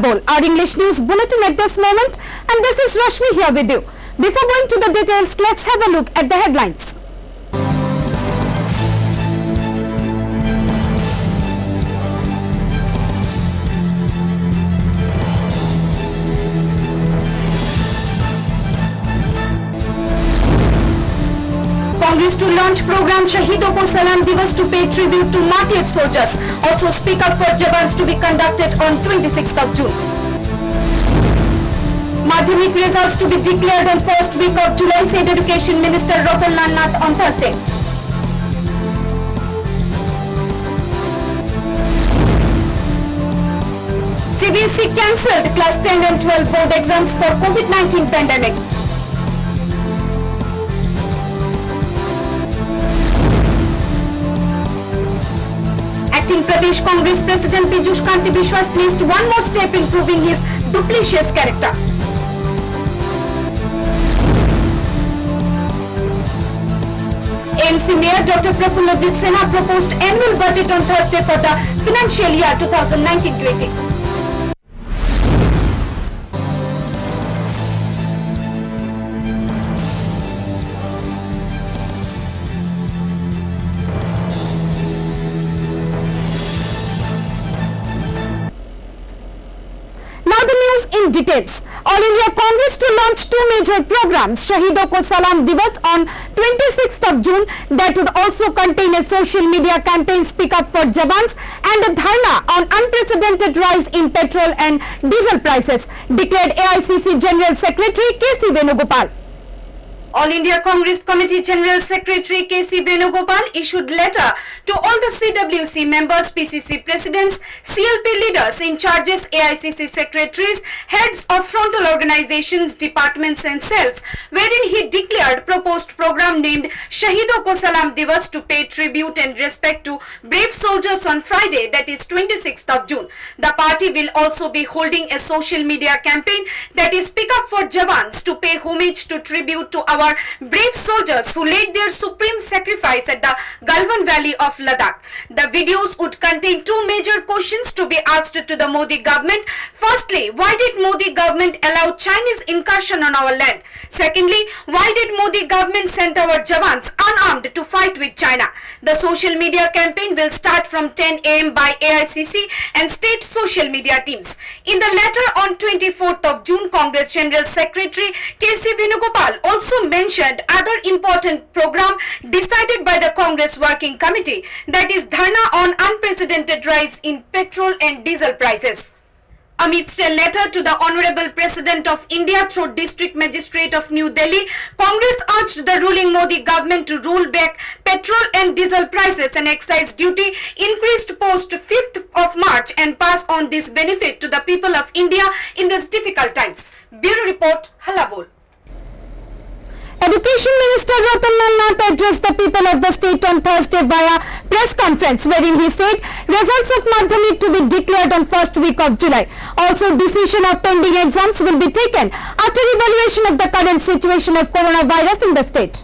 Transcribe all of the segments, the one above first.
Bol, our English news bulletin at this moment, and this is Rashmi here with you. Before going to the details, let's have a look at the headlines. Congress to launch program Shahidon Ko Salam Divas to pay tribute to martyred soldiers. Also speak up for Jawans to be conducted on 26th of June. Madhyamik results to be declared on first week of July, said Education Minister Ratan Lal Nath on Thursday. CBSE cancelled class 10 and 12 board exams for COVID-19 pandemic. Acting Pradesh Congress President Piyush Kanti Bishwas placed one more step in proving his duplicitous character. AMC Mayor Dr. Prafullajit Sinha proposed annual budget on Thursday for the financial year 2019-20. In details, All India Congress to launch two major programs, Shahidon Ko Salam Divas on 26th of June, that would also contain a social media campaign Speak Up for Jawans and a dharna on unprecedented rise in petrol and diesel prices, declared AICC General Secretary K.C. Venugopal. All India Congress Committee General Secretary K.C. Venugopal issued letter to all the CWC members, PCC presidents, CLP leaders, in charges, AICC secretaries, heads of frontal organizations, departments and cells, wherein he declared proposed program named Shahidon Ko Salam Divas to pay tribute and respect to brave soldiers on Friday, that is 26th of June. The party will also be holding a social media campaign, that is Speak Up for Jawans, to pay homage to tribute to our brave soldiers who laid their supreme sacrifice at the Galwan Valley of Ladakh. The videos would contain two major questions to be asked to the Modi government. Firstly, why did Modi government allow Chinese incursion on our land? Secondly, why did Modi government send our Jawans unarmed to fight with China? The social media campaign will start from 10 AM by AICC and state social media teams. In the letter on 24th of June, Congress General Secretary K.C. Venugopal also mentioned other important program decided by the Congress Working Committee, that is dharna on unprecedented rise in petrol and diesel prices. Amidst a letter to the Honorable President of India through District Magistrate of New Delhi, Congress urged the ruling Modi government to roll back petrol and diesel prices and excise duty increased post 5th of March and pass on this benefit to the people of India in these difficult times. Bureau Report, Halabol. Education Minister Ratan Lal Nath addressed the people of the state on Thursday via press conference, wherein he said results of Madhyamik to be declared on first week of July. Also, decision of pending exams will be taken after evaluation of the current situation of coronavirus in the state.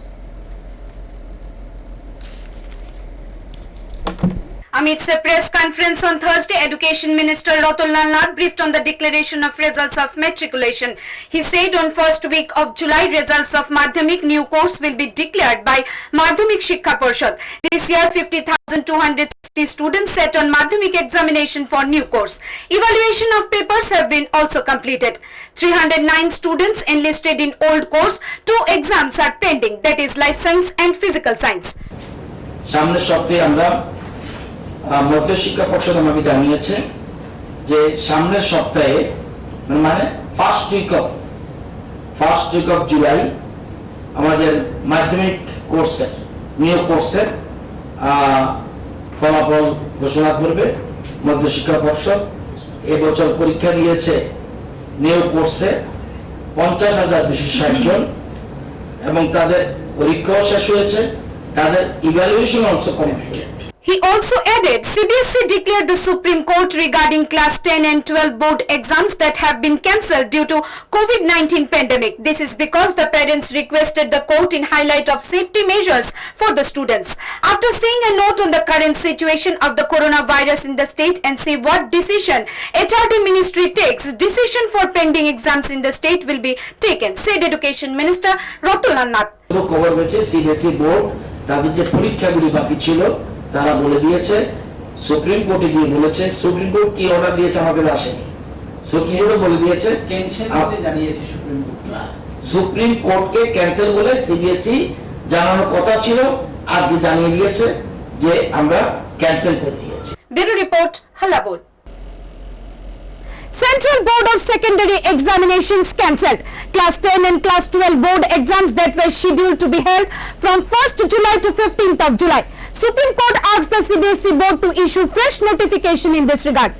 Amidst a press conference on Thursday, Education Minister Ratan Lal Nath briefed on the declaration of results of matriculation. He said on first week of July, results of Madhyamik new course will be declared by Madhyamik Shiksha Parishad. This year, 50,260 students sat on Madhyamik examination for new course. Evaluation of papers have been also completed. 309 students enlisted in old course. 2 exams are pending, that is life science and physical science. মধ্য শিক্ষা পর্ষদ আমাকে জানিয়েছে যে সামনের সপ্তাহে মানে first week of July আমাদের মাধ্যমিক কোর্সের নিউ কোর্সের ফলাফল ঘোষণা করবে মধ্য শিক্ষা পর্ষদ। এবছর পরীক্ষা দিয়েছে নিউ কোর্সে 50,260 জন এবং তাদের পরীক্ষাও শেষ হয়েছে, তাদের evaluation also completed. He He also added, CBSE declared the Supreme Court regarding class 10 and 12 board exams that have been cancelled due to COVID-19 pandemic. This is because the parents requested the court in highlight of safety measures for the students. After seeing a note on the current situation of the coronavirus in the state and see what decision HRD ministry takes, decision for pending exams in the state will be taken, said Education Minister Ratulan Nath. খবর হয়েছে CBSE board তাদের যে পরীক্ষাগুলি বাকি ছিল তারা বলে দিয়েছে, সুপ্রিম কোর্টে গিয়ে বলেছে, সুপ্রিম কোর্ট কি অর্ডার দিয়েছে আমাকে আসেনি, সুপ্রিম কোর্ট বলে দিয়েছে সুপ্রিম কোর্টকে ক্যান্সেল বলে সিবিএসই জানানোর কথা ছিল, আজকে জানিয়ে দিয়েছে যে আমরা ক্যান্সেল করে দিয়েছি। ব্যুরো রিপোর্ট হাল্লাবোল। Central Board of Secondary Examinations cancelled. Class 10 and Class 12 board exams that were scheduled to be held from 1st July to 15th of July. Supreme Court asked the CBSE board to issue fresh notification in this regard.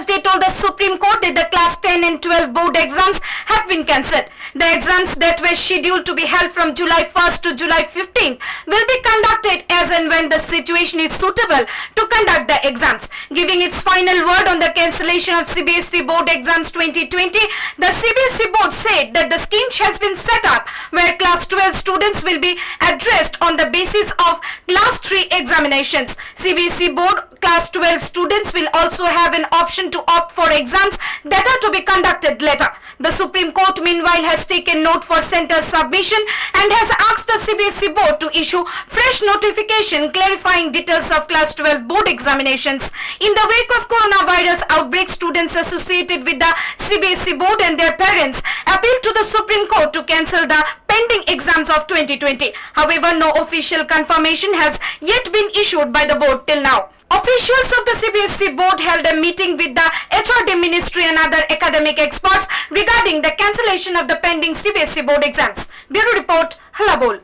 They told the Supreme Court that the Class 10 and 12 board exams have been cancelled. The exams that were scheduled to be held from July 1st to July 15th will be conducted as and when the situation is suitable to conduct the exams. Giving its final word on the cancellation of CBSE board exams 2020, the CBSE board said that the scheme has been set up where Class 12 students will be addressed on the basis of Class 3 examinations. CBSE board Class 12 students will also have an option to opt for exams that are to be conducted later. The Supreme Court meanwhile has taken note for center submission and has asked the CBSE board to issue fresh notification clarifying details of Class 12 board examinations. In the wake of coronavirus outbreak, students associated with the CBSE board and their parents appealed to the Supreme Court to cancel the pending exams of 2020. However, no official confirmation has yet been issued by the board till now. Officials of the CBSE board held a meeting with the HRD ministry and other academic experts regarding the cancellation of the pending CBSE board exams. Bureau Report, Halabol.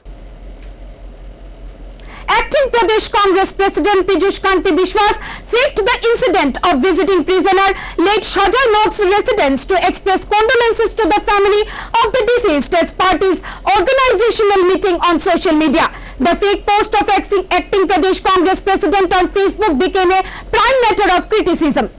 Acting Pradesh Congress President Piyush Kanti Bishwas faked the incident of visiting prisoner late Shajai Mog's residence to express condolences to the family of the deceased as party's organizational meeting on social media. The fake post of acting Pradesh Congress President on Facebook became a prime matter of criticism.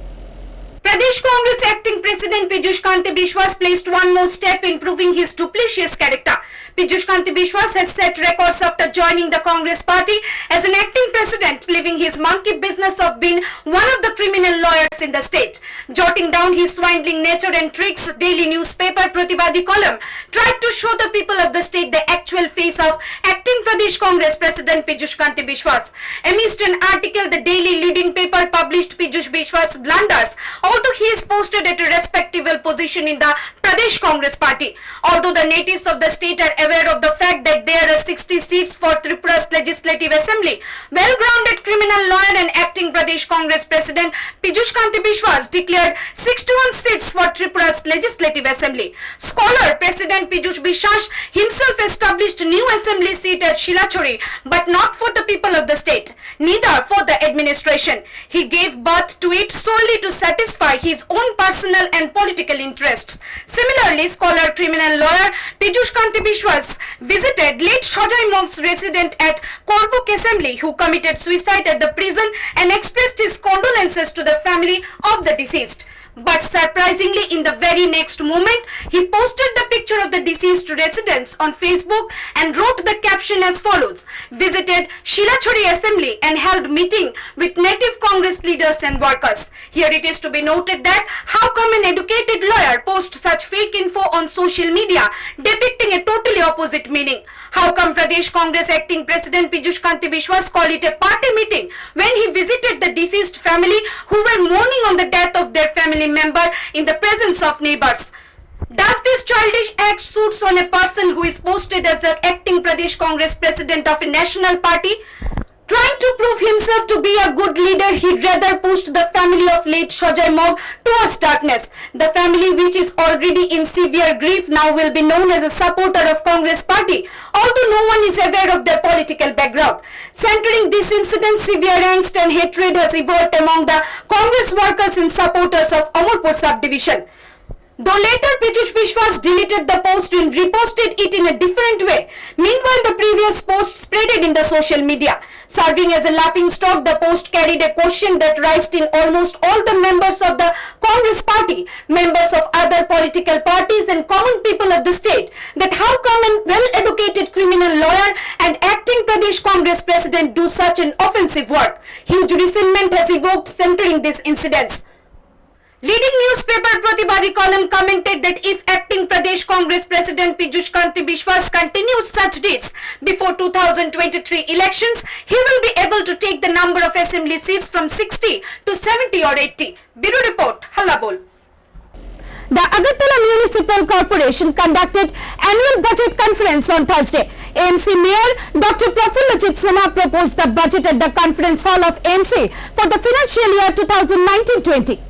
Pradesh Congress Acting President Piyush Kanti Bishwas placed one more step in proving his duplicitous character. Piyush Kanti Bishwas has set records after joining the Congress party as an acting president, leaving his monkey business of being one of the criminal lawyers in the state. Jotting down his swindling nature and tricks, daily newspaper Pratibadi column tried to show the people of the state the actual face of acting Pradesh Congress President Piyush Kanti Bishwas. Amidst an article, the daily leading paper published Piyush Bishwas blunders, although he is posted at a respectable position in the Pradesh Congress party. Although the natives of the state are aware of the fact that there are 60 seats for Tripura's Legislative Assembly, well-grounded criminal lawyer and acting Pradesh Congress President Piyush Kanti Bishwas declared 61 seats for Tripura's Legislative Assembly. Scholar President Piyush Bishwas himself established new assembly seat at Shilachori, but not for the people of the state, neither for the administration. He gave birth to it solely to satisfy his own personal and political interests. Similarly, scholar criminal lawyer Piyush Kanti Bishwas visited late Shajai Mog's resident at Korbuk Assembly, who committed suicide at the prison, and expressed his condolences to the family of the deceased. But surprisingly, in the very next moment, he posted the picture of the deceased residence on Facebook and wrote the caption as follows: visited Shilachori Assembly and held meeting with native Congress leaders and workers. Here it is to be noted that how come an educated lawyer posts such fake info on social media depicting a totally opposite meaning? How come Pradesh Congress Acting President Piyush Kanti Bishwas called it a party meeting when he visited the deceased family who were mourning on the death of their family member in the presence of neighbors? Does this childish act suits on a person who is posted as the acting Pradesh Congress President of a national party? Trying to prove himself to be a good leader, he'd rather push the family of late Shajai Mog towards darkness. The family, which is already in severe grief, now will be known as a supporter of Congress party, although no one is aware of their political background. Centering this incident, severe angst and hatred has evolved among the Congress workers and supporters of Amarpur subdivision. Though later Piyush Vishwas deleted the post and reposted it in a different way. Meanwhile, the previous post spreaded in the social media. Serving as a laughing stock, the post carried a question that raised in almost all the members of the Congress party, members of other political parties and common people of the state, that how come a well-educated criminal lawyer and acting Pradesh Congress president do such an offensive work. Huge resentment has evoked centering these incidents. Leading newspaper Pratibadi column commented that if acting Pradesh Congress President Piyush Kanti Vishwas continues such deeds before 2023 elections, he will be able to take the number of assembly seats from 60 to 70 or 80. Bureau Report, Hallabol. The Agartala Municipal Corporation conducted annual budget conference on Thursday. AMC Mayor Dr. Prafullajit Sinha proposed the budget at the conference hall of AMC for the financial year 2019-20.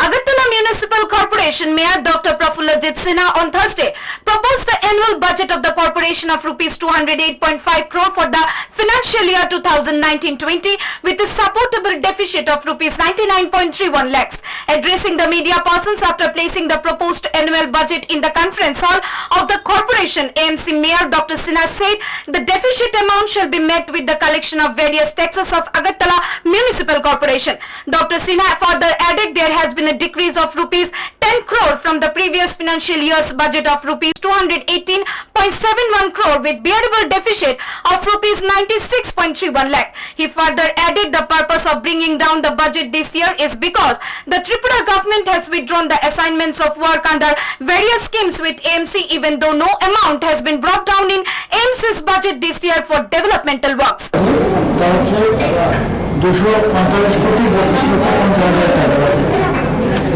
Agartala Municipal Corporation Mayor Dr. Prafullajit Sinha on Thursday proposed the annual budget of the corporation of rupees 208.5 crore for the financial year 2019-20 with a supportable deficit of rupees 99.31 lakhs. Addressing the media persons after placing the proposed annual budget in the conference hall of the corporation, AMC Mayor Dr. Sinha said the deficit amount shall be met with the collection of various taxes of Agartala Municipal Corporation. Dr. Sinha further added there has been a decrease of rupees 10 crore from the previous financial year's budget of rupees 218.71 crore with bearable deficit of rupees 96.31 lakh. He further added the purpose of bringing down the budget this year is because the Tripura government has withdrawn the assignments of work under various schemes with AMC even though no amount has been brought down in AMC's budget this year for developmental works. 245 কোটি 32 লক্ষ 50 হাজার টাকা budget.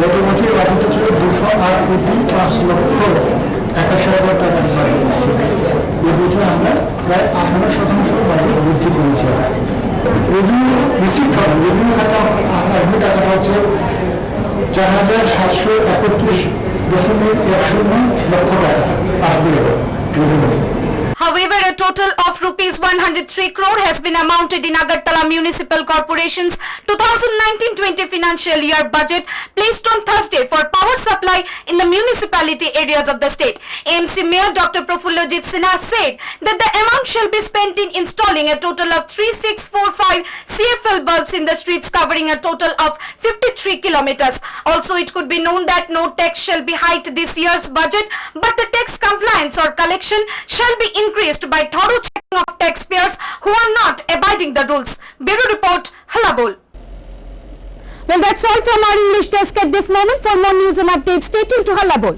গত বছর বাজেটটা ছিল 208 কোটি 5 লক্ষ 81 হাজার টাকার বাজেট ছিল। এই বছর আমরা প্রায় 18% বাজেট বৃদ্ধি করেছি। রেভিনিউ রিসিপ্ট হবে, রেভিনিউ খাতা আসবে টাকাটা হচ্ছে 4731.10 লক্ষ টাকা আসবে revenue. However, a total of rupees 103 crore has been amounted in Agartala Municipal Corporation's 2019-20 financial year budget placed on Thursday for power supply in the municipality areas of the state. AMC Mayor Dr. Prafullajit Sinha said that the amount shall be spent in installing a total of 3645 CFL bulbs in the streets covering a total of 53 kilometers. Also, it could be known that no tax shall be hiked this year's budget, but the tax compliance or collection shall be increased by thorough checking of taxpayers who are not abiding the rules. Bureau Report, Hallabol. Well, that's all from our English desk at this moment. For more news and updates, stay tuned to Hallabol.